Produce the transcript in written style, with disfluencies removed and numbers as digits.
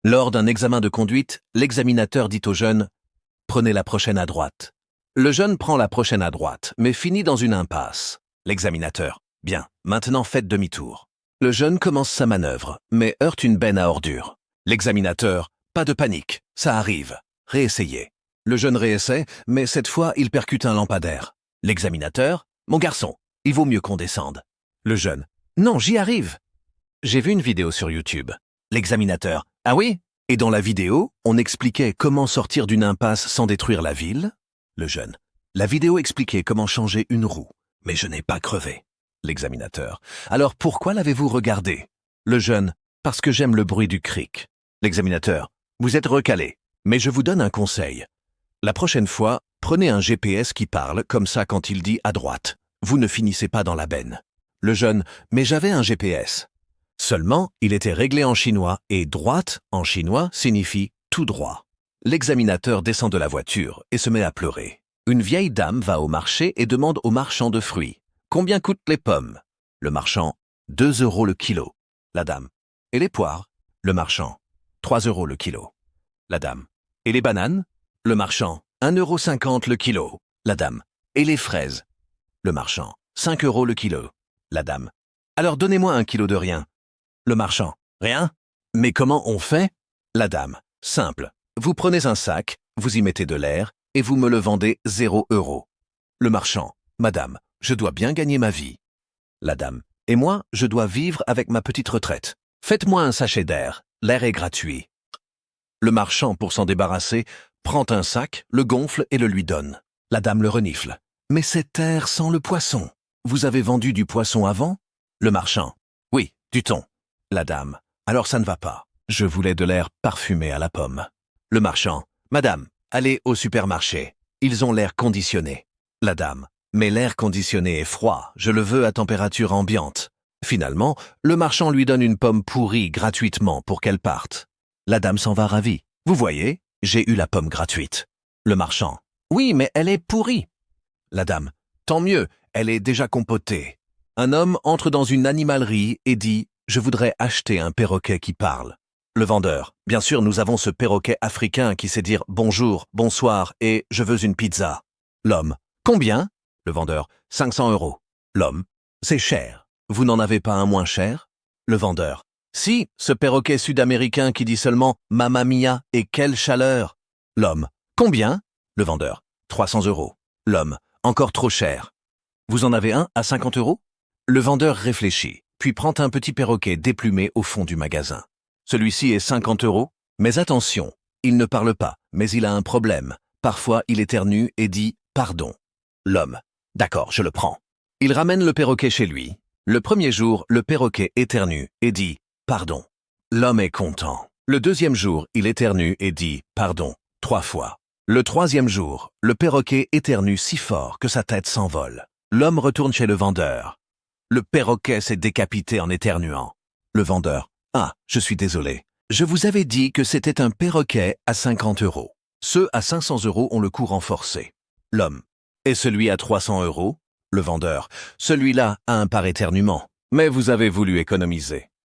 Lors d'un examen de conduite, l'examinateur dit au jeune « Prenez la prochaine à droite ». Le jeune prend la prochaine à droite, mais finit dans une impasse. L'examinateur « Bien, maintenant faites demi-tour ». Le jeune commence sa manœuvre, mais heurte une benne à ordures. L'examinateur « Pas de panique, ça arrive. Réessayez ». Le jeune réessaie, mais cette fois il percute un lampadaire. L'examinateur « Mon garçon, il vaut mieux qu'on descende ». Le jeune « Non, j'y arrive ». J'ai vu une vidéo sur YouTube. L'examinateur « Ah oui ? Et dans la vidéo, on expliquait comment sortir d'une impasse sans détruire la ville ?» Le jeune « La vidéo expliquait comment changer une roue, mais je n'ai pas crevé. » L'examinateur « Alors pourquoi l'avez-vous regardé ?» Le jeune « Parce que j'aime le bruit du cric. » L'examinateur « Vous êtes recalé, mais je vous donne un conseil. La prochaine fois, prenez un GPS qui parle comme ça quand il dit à droite. Vous ne finissez pas dans la benne. » Le jeune « Mais j'avais un GPS. » Seulement, il était réglé en chinois et « droite » en chinois signifie « tout droit ». L'examinateur descend de la voiture et se met à pleurer. Une vieille dame va au marché et demande au marchand de fruits « Combien coûtent les pommes ?» Le marchand « 2 € le kilo. » La dame « Et les poires ?» Le marchand « 3 € le kilo. » La dame « Et les bananes ?» Le marchand « 1,50 € le kilo. » La dame « Et les fraises ?» Le marchand « 5 € le kilo. » La dame « Alors donnez-moi 1 kilo de rien. » Le marchand « Rien ? Mais comment on fait ?» La dame « Simple. Vous prenez un sac, vous y mettez de l'air et vous me le vendez 0 €. » Le marchand « Madame, je dois bien gagner ma vie. » La dame « Et moi, je dois vivre avec ma petite retraite. Faites-moi un sachet d'air, l'air est gratuit. » Le marchand, pour s'en débarrasser, prend un sac, le gonfle et le lui donne. La dame le renifle. « Mais cet air sent le poisson. Vous avez vendu du poisson avant ?» Le marchand « Oui, du thon. » La dame « Alors ça ne va pas. Je voulais de l'air parfumé à la pomme. » Le marchand « Madame, allez au supermarché. Ils ont l'air conditionné. » La dame « Mais l'air conditionné est froid. Je le veux à température ambiante. » Finalement, le marchand lui donne une pomme pourrie gratuitement pour qu'elle parte. La dame s'en va ravie. « Vous voyez, j'ai eu la pomme gratuite. » Le marchand « Oui, mais elle est pourrie. » La dame « Tant mieux, elle est déjà compotée. » Un homme entre dans une animalerie et dit « Je voudrais acheter un perroquet qui parle. » Le vendeur « Bien sûr, nous avons ce perroquet africain qui sait dire bonjour, bonsoir et je veux une pizza. » L'homme « Combien ?» Le vendeur « 500 €. » L'homme « C'est cher. Vous n'en avez pas un moins cher ?» Le vendeur « Si, ce perroquet sud-américain qui dit seulement « Mamma mia et quelle chaleur !» L'homme « Combien ?» Le vendeur « 300 €. » L'homme « Encore trop cher. Vous en avez un à 50 €? » Le vendeur réfléchit, puis prend un petit perroquet déplumé au fond du magasin. Celui-ci est 50 €, mais attention, il ne parle pas, mais il a un problème. Parfois, il éternue et dit « Pardon ». L'homme « D'accord, je le prends. » Il ramène le perroquet chez lui. Le premier jour, le perroquet éternue et dit « Pardon ». L'homme est content. Le deuxième jour, il éternue et dit « Pardon » 3 fois. Le troisième jour, le perroquet éternue si fort que sa tête s'envole. L'homme retourne chez le vendeur. Le perroquet s'est décapité en éternuant. Le vendeur « Ah, je suis désolé. Je vous avais dit que c'était un perroquet à 50 €. Ceux à 500 € ont le coût renforcé. » L'homme « Et celui à 300 €? » Le vendeur « Celui-là a un par éternuement, mais vous avez voulu économiser. »